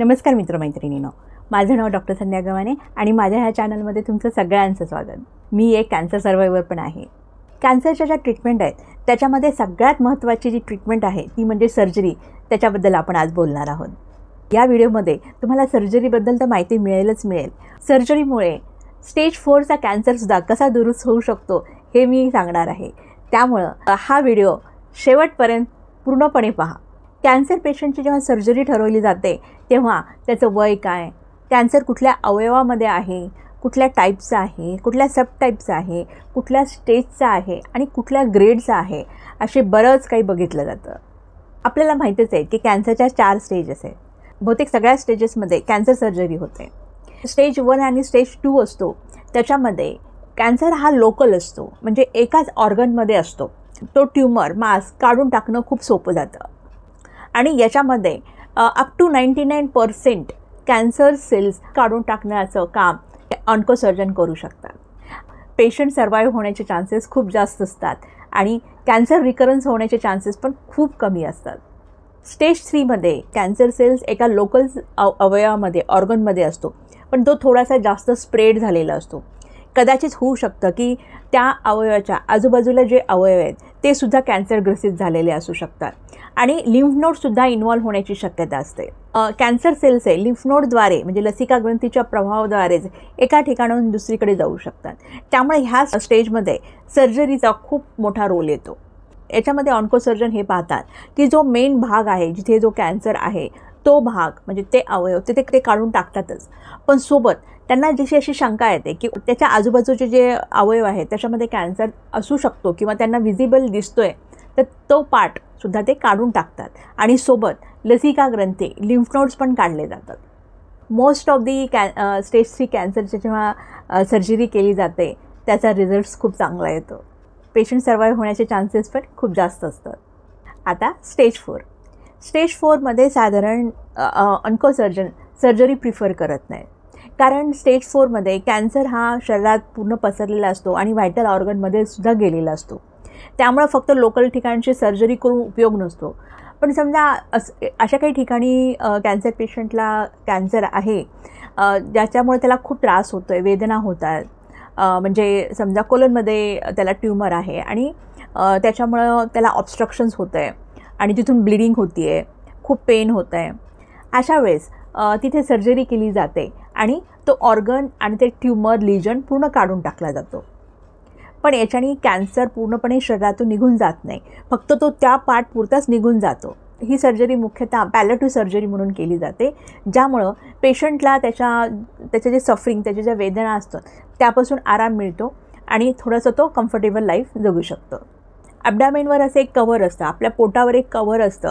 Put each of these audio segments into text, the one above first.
नमस्कार मित्रमैत्रिणींनो, माझं नाव डॉक्टर संध्या गव्हाणे आणि माझ्या ह्या चॅनलमध्ये तुमचं सगळ्यांचं स्वागत। मी एक कॅन्सर सर्वायव्हर पण आहे। कॅन्सरच्या ज्या ट्रीटमेंट आहेत त्याच्यामध्ये सगळ्यात महत्त्वाची जी ट्रीटमेंट आहे ती म्हणजे सर्जरी। त्याच्याबद्दल आपण आज बोलणार आहोत। या व्हिडिओमध्ये तुम्हाला सर्जरीबद्दल तर माहिती मिळेलच मिळेल। सर्जरीमुळे स्टेज 4चा कॅन्सरसुद्धा कसा दुरुस्त होऊ शकतो हे मी सांगणार आहे। त्यामुळे हा व्हिडिओ शेवटपर्यंत पूर्णपणे पहा। कॅन्सर पेशंटची जेव्हा सर्जरी ठरवली जाते तेव्हा त्याचं वय काय, कॅन्सर कुठल्या अवयवामध्ये आहे, कुठल्या टाईपचा आहे, कुठल्या सब टाईपचा आहे, कुठल्या स्टेजचा आहे आणि कुठल्या ग्रेडचा आहे, असे बरंच काही बघितलं जातं। आपल्याला माहितीच आहे की कॅन्सरच्या 4 स्टेजेस आहेत। बहुतेक सगळ्या स्टेजेसमध्ये कॅन्सर सर्जरी होते। स्टेज 1 आणि स्टेज 2 असतो, त्याच्यामध्ये कॅन्सर हा लोकल असतो, म्हणजे एकाच ऑर्गनमध्ये असतो। तो ट्यूमर मास काढून टाकणं खूप सोपं जातं आणि याच्यामध्ये अप टू 99% कॅन्सर सेल्स काढून टाकण्याचं काम ऑन्कोसर्जन करू शकतात। पेशंट सर्वाईव्ह होण्याचे चान्सेस खूप जास्त असतात आणि कॅन्सर रिकरन्स होण्याचे चान्सेस पण खूप कमी असतात। स्टेज 3मध्ये कॅन्सर सेल्स एका लोकल अवयवामध्ये ऑर्गनमध्ये असतो, पण तो थोडासा जास्त स्प्रेड झालेला असतो। कदाचित होऊ शकतं की त्या अवयवाच्या आजूबाजूला जे अवयव आहेत ते सुद्धा कॅन्सरग्रसित झालेले असू शकतात आणि लिम्फ नोडसुद्धा इन्व्हॉल्व होण्याची शक्यता असते। कॅन्सर सेल्स हे लिम्फ नोडद्वारे म्हणजे लसिका ग्रंथीच्या प्रभावाद्वारेच एका ठिकाणाहून दुसरीकडे जाऊ शकतात। त्यामुळे ह्या स्टेजमध्ये सर्जरीचा खूप मोठा रोल येतो। याच्यामध्ये ऑन्कोसर्जन हे पाहतात की जो मेन भाग आहे, जिथे जो कॅन्सर आहे तो भाग म्हणजे ते अवयव ते काढून टाकतातच, पण सोबत त्यांना जशी अशी शंका येते की त्याच्या आजूबाजूचे जे अवयव आहेत त्याच्यामध्ये कॅन्सर असू शकतो किंवा त्यांना विजिबल दिसतोय, तर तो पार्टसुद्धा ते काढून टाकतात आणि सोबत लसिका ग्रंथी लिम्फ नोड्स पण काढले जातात। मोस्ट ऑफ दी स्टेज 3 कॅन्सरची जेव्हा सर्जरी केली जाते त्याचा रिझल्ट्स खूप चांगला येतो। पेशंट सर्वाईव्ह होण्याचे चान्सेस पण खूप जास्त असतात। आता स्टेज 4मध्ये साधारण ऑन्कोसर्जन सर्जरी प्रिफर करत नाही, कारण स्टेज 4मध्ये कॅन्सर हा शरीरात पूर्ण पसरलेला असतो आणि व्हायटल ऑर्गनमध्ये सुद्धा गेलेला असतो। त्यामुळे फक्त लोकल ठिकाणची सर्जरी करून उपयोग नसतो। पण समजा अशा काही ठिकाणी कॅन्सर पेशंटला कॅन्सर आहे ज्याच्यामुळे त्याला खूप त्रास होतो आहे, वेदना होत आहेत, म्हणजे समजा कोलनमध्ये त्याला ट्यूमर आहे आणि त्याच्यामुळं त्याला ऑब्स्ट्रक्शन्स होतं आहे आणि तिथून ब्लिडिंग होती आहे, खूप पेन होतं आहे। अशा वेळेस तिथे सर्जरी केली जाते आणि तो ऑर्गन आणि ते ट्यूमर लिजन पूर्ण काढून टाकला जातो। पण याच्याने कॅन्सर पूर्णपणे शरीरातून निघून जात नाही, फक्त तो त्या पार्ट पुरताच निघून जातो। ही सर्जरी मुख्यतः पॅलेटिव्ह सर्जरी म्हणून केली जाते, ज्यामुळं पेशंटला त्याचे जे सफरिंग, त्याच्या ज्या वेदना असतात त्यापासून आराम मिळतो आणि थोडंसं तो कम्फर्टेबल लाईफ जगू शकतो। ॲब्डॅमेनवर असं एक कव्हर असतं, आपल्या पोटावर एक कव्हर असतं,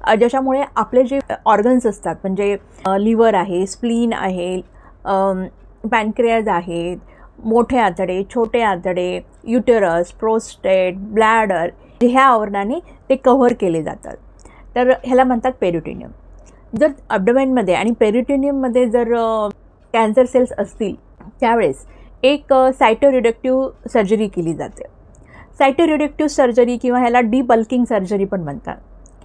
ज्याच्यामुळे आपले जे ऑर्गन्स असतात म्हणजे लिव्हर आहे, स्प्लीन आहे, पॅनक्रियाज आहेत, मोठे आतडे, छोटे आतडे, युटेरस, प्रोस्टेट, ब्लॅडर, ह्या आवरणाने ते कव्हर केले जातात। तर ह्याला म्हणतात पेरिटोनियम। जर ॲब्डोमेनमध्ये आणि पेरिटोनियममध्ये जर कॅन्सर सेल्स असतील त्यावेळेस एक सायटोरिडक्टिव्ह सर्जरी केली जाते। सायटोरिडक्टिव्ह सर्जरी किंवा ह्याला डिबल्किंग सर्जरी पण म्हणतात।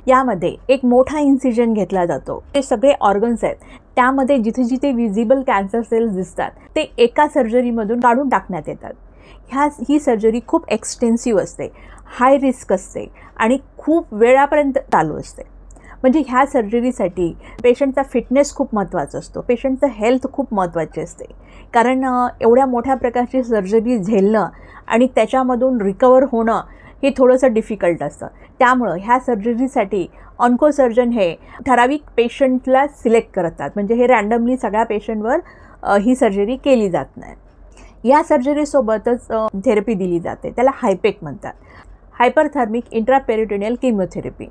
यामध्ये एक मोठा इन्सिजन घेतला जातो। ते सगळे ऑर्गन्स आहेत त्यामध्ये जिथे जिथे विजिबल कॅन्सर सेल्स दिसतात ते एका सर्जरीमधून काढून टाकण्यात येतात। ही सर्जरी खूप एक्सटेन्सिव्ह असते, हाय रिस्क असते आणि खूप वेळापर्यंत चालू असते। म्हणजे ह्या सर्जरीसाठी पेशंटचा फिटनेस खूप महत्त्वाचा असतो, पेशंटचं हेल्थ खूप महत्त्वाची असते, कारण एवढ्या मोठ्या प्रकारची सर्जरी झेलणं आणि त्याच्यामधून रिकवर होणं हे थोडंसं डिफिकल्ट असतं। त्यामुळं ह्या सर्जरीसाठी ऑन्कोसर्जन हे ठराविक पेशंटला सिलेक्ट करतात, म्हणजे हे रँडमली सगळ्या पेशंटवर ही सर्जरी केली जात नाही। या सर्जरीसोबतच थेरपी दिली जाते, त्याला हायपेक म्हणतात, हायपरथर्मिक इंट्रापेरिटोनियल किमोथेरपी।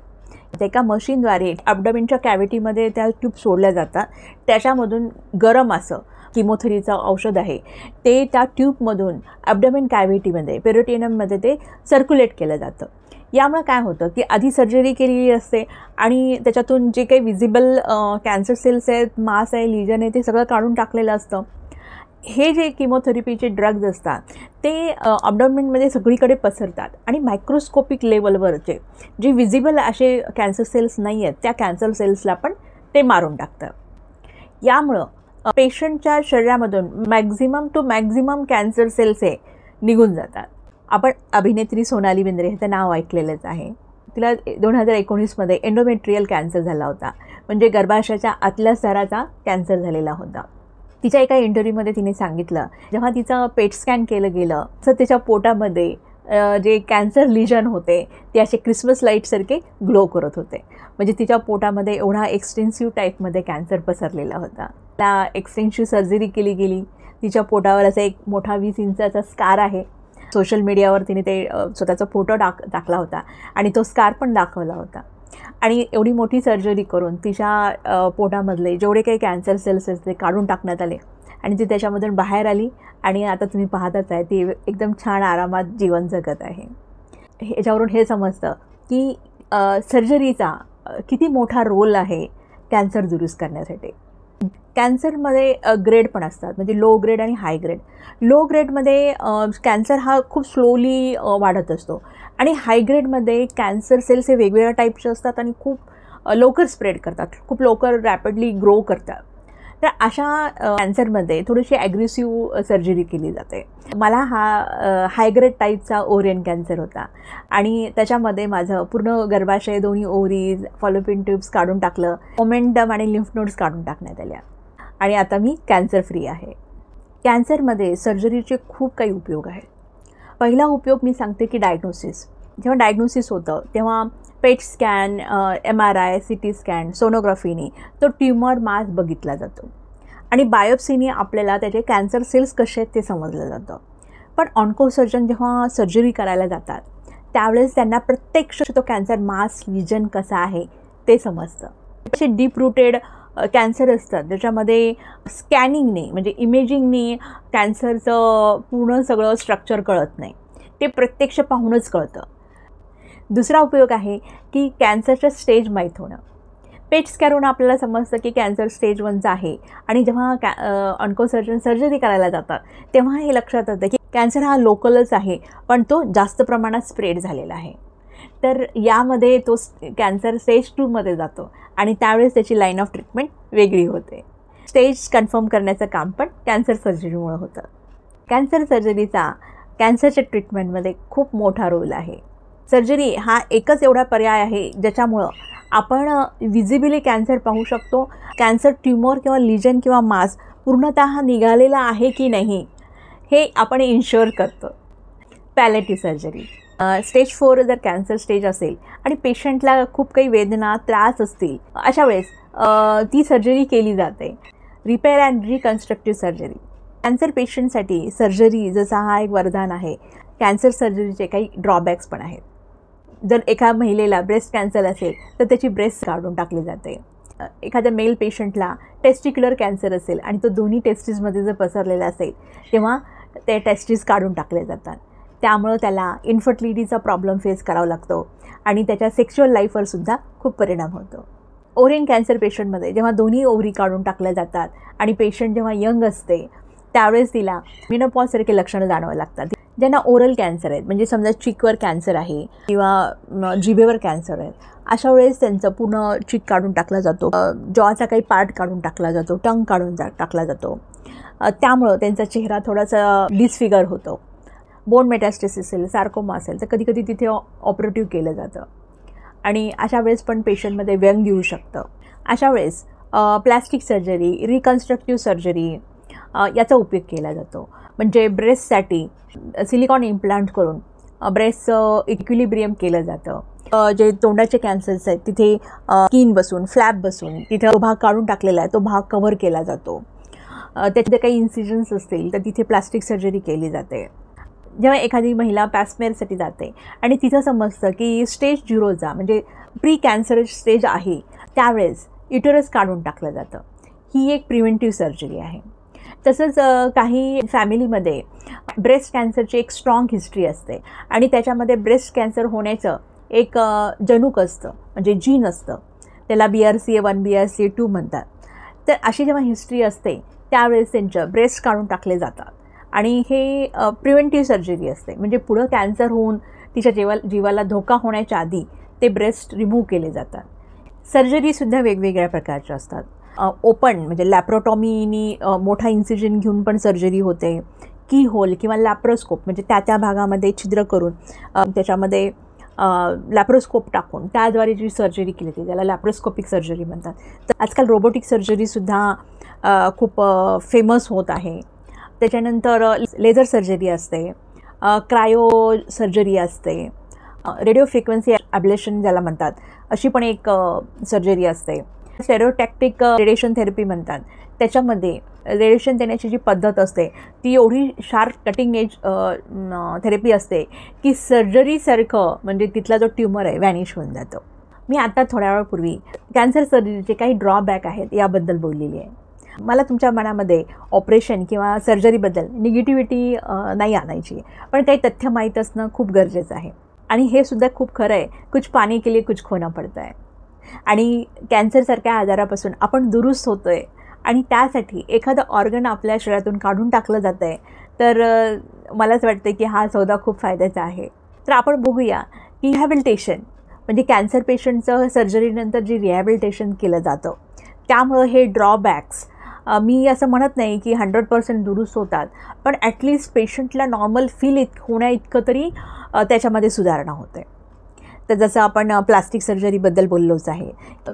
एका मशीनद्वारे ॲब्डोमेनच्या कॅव्हिटीमध्ये त्या ट्यूब सोडल्या जातात, त्याच्यामधून गरम असं किमोथेरपीचं औषध आहे ते त्या ट्यूबमधून ॲब्डोमेन कॅव्हिटीमध्ये पेरिटोनियममध्ये ते सर्क्युलेट केलं जातं। यामुळे काय होतं की आधी सर्जरी केलेली असते आणि त्याच्यातून जे काही विजिबल कॅन्सर सेल्स आहेत, मास आहे, लिजन आहे, ते सगळं काढून टाकलेलं असतं। हे जे किमोथेरपीचे ड्रग्ज असतात ते ॲब्डोमेनमध्ये सगळीकडे पसरतात आणि मायक्रोस्कोपिक लेवलवरचे जे विजिबल असे कॅन्सर सेल्स नाही आहेत त्या कॅन्सर सेल्सला पण ते मारून टाकतात। यामुळं पेशंटच्या शरीरामधून मॅक्झिमम कॅन्सर सेल्स हे निघून जातात. आपण अभिनेत्री सोनाली बेंद्रे ह्याचं नाव ऐकलेलंच आहे. तिला 2019मध्ये एंडोमेट्रियल कॅन्सर झाला होता, म्हणजे गर्भाशयाच्या आतल्या स्तराचा कॅन्सर झालेला होता. तिच्या एका इंटरव्ह्यूमध्ये तिने सांगितलं, जेव्हा तिचं पेट स्कॅन केलं गेलं तर तिच्या पोटामध्ये जे कॅन्सर लिजन होते ते असे क्रिसमस लाईटसारखे ग्लो करत होते. म्हणजे तिच्या पोटामध्ये एवढा एक्सटेन्सिव्ह टाईपमध्ये कॅन्सर पसरलेला होता. त्या एक्सटेन्सिव्ह सर्जरी केली गेली. तिच्या पोटावर असा एक मोठा 20 इंचाचा स्कार आहे. सोशल मीडियावर तिने ते स्वतःचा फोटो टाकला होता आणि तो स्कार पण दाखवला होता. आणि एवढी मोठी सर्जरी करून तिच्या पोटामधले जेवढे काही कॅन्सर सेल्स आहेत ते काढून टाकण्यात आले आणि ती त्याच्यामधून बाहेर आली आणि आता तुम्ही पाहताच आहे ती एकदम छान आरामात जीवन जगत आहे. ह्याच्यावरून हे समजतं की सर्जरीचा किती मोठा रोल आहे कॅन्सर दुरुस्त करण्यासाठी. कॅन्सरमध्ये ग्रेड पण असतात, म्हणजे लो ग्रेड आणि हाय ग्रेड. लो ग्रेडमध्ये कॅन्सर हा खूप स्लोली वाढत असतो आणि हाय ग्रेडमध्ये कॅन्सर सेल्स हे वेगवेगळ्या टाईपचे असतात आणि खूप लवकर स्प्रेड करतात, खूप लवकर रॅपिडली ग्रो करतात. तर अशा कॅन्सरमध्ये थोडीशी ॲग्रेसिव्ह सर्जरी केली जाते. मला हा हाय ग्रेड टाईपचा ओव्हरियन कॅन्सर होता आणि त्याच्यामध्ये माझं पूर्ण गर्भाशय, दोन्ही ओव्हरीज, फॉलोपियन ट्यूब्स काढून टाकलं, मोमेंटम आणि लिम्फ नोड्स काढून टाकण्यात आल्या आणि आता मी कॅन्सर फ्री आहे. कॅन्सरमध्ये सर्जरीचे खूप काही उपयोग आहेत. पहिला उपयोग मी सांगते की डायग्नोसिस. जेव्हा डायग्नोसिस होतं तेव्हा पेट स्कॅन, MRI, CT स्कॅन, सोनोग्राफीने तो ट्युमर मास बघितला जातो आणि बायोप्सीने आपल्याला त्याचे कॅन्सर सेल्स कसे आहेत ते समजलं जातं. पण ऑन्कोसर्जन जेव्हा सर्जरी करायला जातात त्यावेळेस त्यांना प्रत्यक्ष तो कॅन्सर मास लिजन कसा आहे ते समजतं. असे डीप रूटेड कॅन्सर असतात ज्याच्यामध्ये स्कॅनिंगने म्हणजे इमेजिंगने कॅन्सरचं पूर्ण सगळं स्ट्रक्चर कळत नाही, ते प्रत्यक्ष पाहूनच कळतं. दुसरा उपयोग आहे की कॅन्सरचं स्टेज माहीत होणं. पेट स्कॅनवरून आपल्याला समजतं की कॅन्सर स्टेज 1चा आहे आणि जेव्हा ऑन्कोसर्जन सर्जरी करायला जातात तेव्हा हे लक्षात येतं की कॅन्सर हा लोकलच आहे पण तो जास्त प्रमाणात स्प्रेड झालेला आहे. तर यामध्ये तो कॅन्सर स्टेज 2मध्ये जातो आणि त्यावेळेस त्याची लाईन ऑफ ट्रीटमेंट वेगळी होते. स्टेज कन्फर्म करण्याचं काम पण कॅन्सर सर्जरीमुळे होतं. कॅन्सर सर्जरीचा कॅन्सरच्या ट्रीटमेंटमध्ये खूप मोठा रोल आहे. सर्जरी हा एकच एवढा पर्याय आहे ज्याच्यामुळं आपण विजिबली कॅन्सर पाहू शकतो. कॅन्सर ट्युमर किंवा लिजन किंवा मास पूर्णतः निघालेला आहे की नाही हे आपण इन्श्युअर करतो. Palliative surgery. स्टेज 4 जर कॅन्सर स्टेज असेल आणि पेशंटला खूप काही वेदना, त्रास असतील, अशा वेळेस ती सर्जरी केली जाते. Repair and reconstructive surgery. Cancer पेशंटसाठी सर्जरी जसा हा एक वरदान आहे, कॅन्सर सर्जरीचे काही ड्रॉबॅक्स पण आहेत. जर एका महिलेला ब्रेस्ट कॅन्सर असेल तर त्याची ब्रेस्ट काढून टाकली जाते. एखाद्या मेल पेशंटला टेस्टिक्युलर कॅन्सर असेल आणि तो दोन्ही टेस्टिसमध्ये जर पसरलेला असेल तेव्हा ते टेस्टिस काढून टाकले जातात. त्यामुळं त्याला इन्फर्टिलिटीचा प्रॉब्लेम फेस करावा लागतो आणि त्याच्या सेक्शुअल लाईफवरसुद्धा खूप परिणाम होतो. ओव्हरियन कॅन्सर पेशंटमध्ये जेव्हा दोन्ही ओव्हरी काढून टाकल्या जातात आणि पेशंट जेव्हा यंग असते त्यावेळेस तिला मेनोपॉजसारखे लक्षणं जाणवायला लागतात. ज्यांना ओरल कॅन्सर आहेत, म्हणजे समजा चीकवर कॅन्सर आहे किंवा जिभेवर कॅन्सर आहे, अशा वेळेस त्यांचं पूर्ण चीक काढून टाकला जातो, जॉचा काही पार्ट काढून टाकला जातो, टंग काढून टाकला जातो. त्यामुळं त्यांचा चेहरा थोडासा डिसफिगर होतो. बोन मेटास्टेसिस असेल, सार्कोमा असेल तर कधीकधी तिथे ऑपरेटिव्ह केलं जातं आणि अशा वेळेस पण पेशंटमध्ये व्यंग येऊ शकतं. अशा वेळेस प्लॅस्टिक सर्जरी, रिकन्स्ट्रक्टिव्ह सर्जरी याचा उपयोग केला जातो. म्हणजे ब्रेस्टसाठी सिलिकॉन इम्प्लांट करून ब्रेस्टचं इक्विलिब्रियम केलं जातं. जे तोंडाचे कॅन्सर्स आहेत तिथे स्किन बसून, फ्लॅप बसून तिथे तो भाग काढून टाकलेला आहे तो भाग कव्हर केला जातो. त्याचे काही इन्सिजन्स असतील तर तिथे प्लास्टिक सर्जरी केली जाते. जेव्हा एखादी महिला पॅस्मेअरसाठी जाते आणि तिथं समजतं की स्टेज 0चा म्हणजे प्री कॅन्सर स्टेज आहे त्यावेळेस युटेरस काढून टाकलं जातं. ही एक प्रिव्हेंटिव्ह सर्जरी आहे. तसंच काही फॅमिलीमध्ये ब्रेस्ट कॅन्सरची एक स्ट्रॉंग हिस्ट्री असते आणि त्याच्यामध्ये ब्रेस्ट कॅन्सर होण्याचं एक जनुक असतं, म्हणजे जीन असतं, त्याला BRCA1 BRCA2 म्हणतात. तर अशी जेव्हा हिस्ट्री असते त्यावेळेस त्यांचं ब्रेस्ट काढून टाकले जातात आणि हे प्रिव्हेंटिव्ह सर्जरी असते. म्हणजे पुढं कॅन्सर होऊन तिच्या जीवाला धोका होण्याच्या आधी ते ब्रेस्ट रिमूव्ह केले जातात. सर्जरीसुद्धा वेगवेगळ्या प्रकारच्या असतात. ओपन म्हणजे लॅप्रोटॉमीनी मोठा इन्सिजन घेऊन पण सर्जरी होते. की होल किंवा लॅप्रोस्कोप म्हणजे त्या भागामध्ये छिद्र करून त्याच्यामध्ये लॅप्रोस्कोप टाकून त्याद्वारे जी सर्जरी केली जाते त्याला लॅप्रोस्कोपिक सर्जरी म्हणतात. तर आजकाल रोबोटिक सर्जरीसुद्धा खूप फेमस होत आहे. त्याच्यानंतर लेझर सर्जरी असते, क्रायो सर्जरी असते, रेडिओ फ्रिक्वेन्सी ॲब्लेशन ज्याला म्हणतात अशी पण एक सर्जरी असते. स्टेरिओटॅक्टिक रेडिएशन थेरपी म्हणतात. त्याच्यामध्ये रेडिएशन देण्याची जी पद्धत असते ती एवढी शार्प कटिंग एज थेरपी असते की सर्जरीसारखं म्हणजे तिथला जो ट्यूमर आहे व्हॅनिश होऊन जातो. मी आता थोड्या वेळापूर्वी कॅन्सर सर्जरीचे काही ड्रॉबॅक आहेत याबद्दल बोललेली आहे. मला तुमच्या मनामध्ये ऑपरेशन किंवा सर्जरीबद्दल निगेटिव्हिटी नाही आणायची, पण काही तथ्य माहीत असणं खूप गरजेचं आहे. आणि हे सुद्धा खूप खरं आहे, कुछ पाने के लिए कुछ खोना पडता है. आणि कॅन्सरसारख्या आजारापासून आपण दुरुस्त होतो आहे आणि त्यासाठी एखादं ऑर्गन आपल्या शरीरातून काढून टाकलं जातं आहे, तर मलाच वाटतं की हा सौदा खूप फायद्याचा आहे. तर आपण बघूया की रिहॅबिलिटेशन म्हणजे कॅन्सर पेशंटचं सर्जरीनंतर जे रिहॅबिलिटेशन केलं जातं त्यामुळं हे ड्रॉबॅक्स मी असं म्हणत नाही की 100% दुरुस्त होतात, पण ॲटलिस्ट पेशंटला नॉर्मल फील होण्याइतकं तरी त्याच्यामध्ये सुधारणा होते. तर जसं आपण प्लास्टिक सर्जरीबद्दल बोललोच आहे.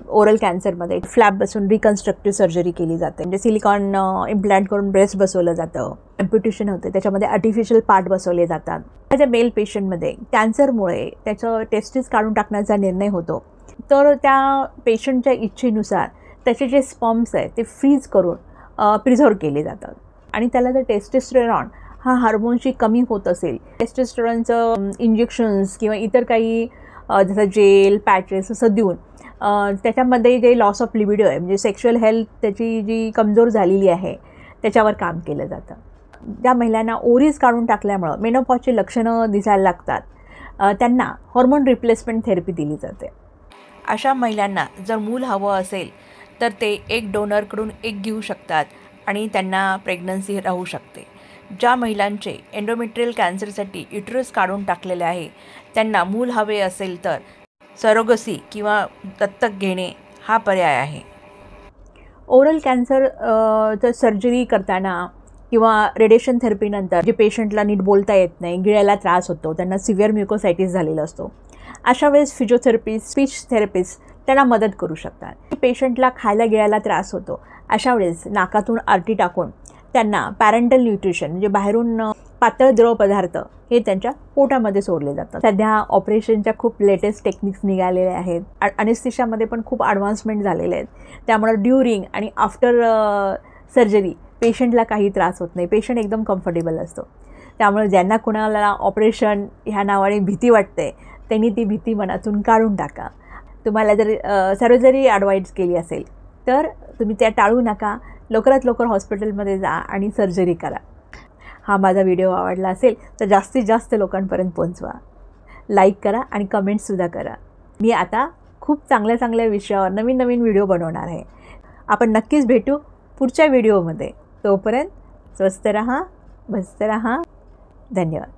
ओरल कॅन्सरमध्ये फ्लॅप बसून रिकन्स्ट्रक्टिव्ह सर्जरी केली जाते, म्हणजे सिलिकॉन इम्प्लांट करून ब्रेस्ट बसवलं जातं, एम्प्युटेशन होते, त्याच्यामध्ये आर्टिफिशियल पार्ट बसवले जातात. त्याच्या मेल पेशंटमध्ये कॅन्सरमुळे त्याचं टेस्टिस काढून टाकण्याचा निर्णय होतो, तर त्या पेशंटच्या इच्छेनुसार त्याचे जे स्पर्म्स आहेत ते फ्रीज करून प्रिझर्व केले जातात. आणि त्याला जर टेस्टोस्टेरॉन हा हार्मोनशी कमी होत असेल, टेस्टोस्टेरॉनचं इंजेक्शन्स किंवा इतर काही जसं जेल पॅचेस असं देऊन त्याच्यामध्ये जे लॉस ऑफ लिबिडो आहे म्हणजे सेक्शुअल हेल्थ त्याची जी कमजोर झालेली आहे त्याच्यावर काम केलं जातं. ज्या महिलांना ओव्हरीज काढून टाकल्यामुळं मेनोपॉजची लक्षणं दिसायला लागतात त्यांना हॉर्मोन रिप्लेसमेंट थेरपी दिली जाते. अशा महिलांना जर मूल हवं असेल तर ते एक डोनरकडून एक घेऊ शकतात आणि त्यांना प्रेग्नन्सी राहू शकते. ज्या महिलांचे एंडोमेट्रियल कॅन्सरसाठी युटरस काढून टाकलेले आहे त्यांना मूल हवे असेल तर सरोगसी किंवा दत्तक घेणे हा पर्याय आहे. ओरल कॅन्सर सर्जरी करताना किंवा रेडिएशन थेरपीनंतर जे पेशंटला नीट बोलता येत नाही, गिळायला त्रास होतो, त्यांना सिव्हिअर म्युकोसायटिस झालेला असतो, अशा वेळेस फिजिओथेरपिस्ट स्पीच थेरपिस्ट त्यांना मदत करू शकतात. पेशंटला खायला गिळायला त्रास होतो, अशा वेळेस नाकातून आरटी टाकून त्यांना पॅरेंटल न्यूट्रिशन म्हणजे बाहेरून पातळ द्रव पदार्थ हे त्यांच्या पोटामध्ये सोडले जातात. सध्या ऑपरेशनच्या खूप लेटेस्ट टेक्निक्स निघालेले आहेत. अनेस्थेशियामध्ये पण खूप ॲडव्हान्समेंट झालेले आहेत. त्यामुळे ड्युरिंग आणि आफ्टर सर्जरी पेशंटला काही त्रास होत नाही, पेशंट एकदम कम्फर्टेबल असतो. त्यामुळे ज्यांना कुणाला ऑपरेशन ह्या नावाने भीती वाटते त्यांनी ती भीती मनातून काढून टाका. तुम्हाला जर सर्जरी ॲडवाईज केली असेल तर तुम्ही त्या टाळू नका, लवकरात लवकर हॉस्पिटलमध्ये जा आणि सर्जरी करा. हा माझा व्हिडिओ आवडला असेल तर जास्तीत जास्त लोकांपर्यंत पोहोचवा, लाईक करा आणि कमेंट्ससुद्धा करा. मी आता खूप चांगल्या चांगल्या विषयावर नवीन नवीन व्हिडिओ बनवणार आहे. आपण नक्कीच भेटू पुढच्या व्हिडिओमध्ये. तोपर्यंत स्वस्त रहा, मस्त रहा. धन्यवाद.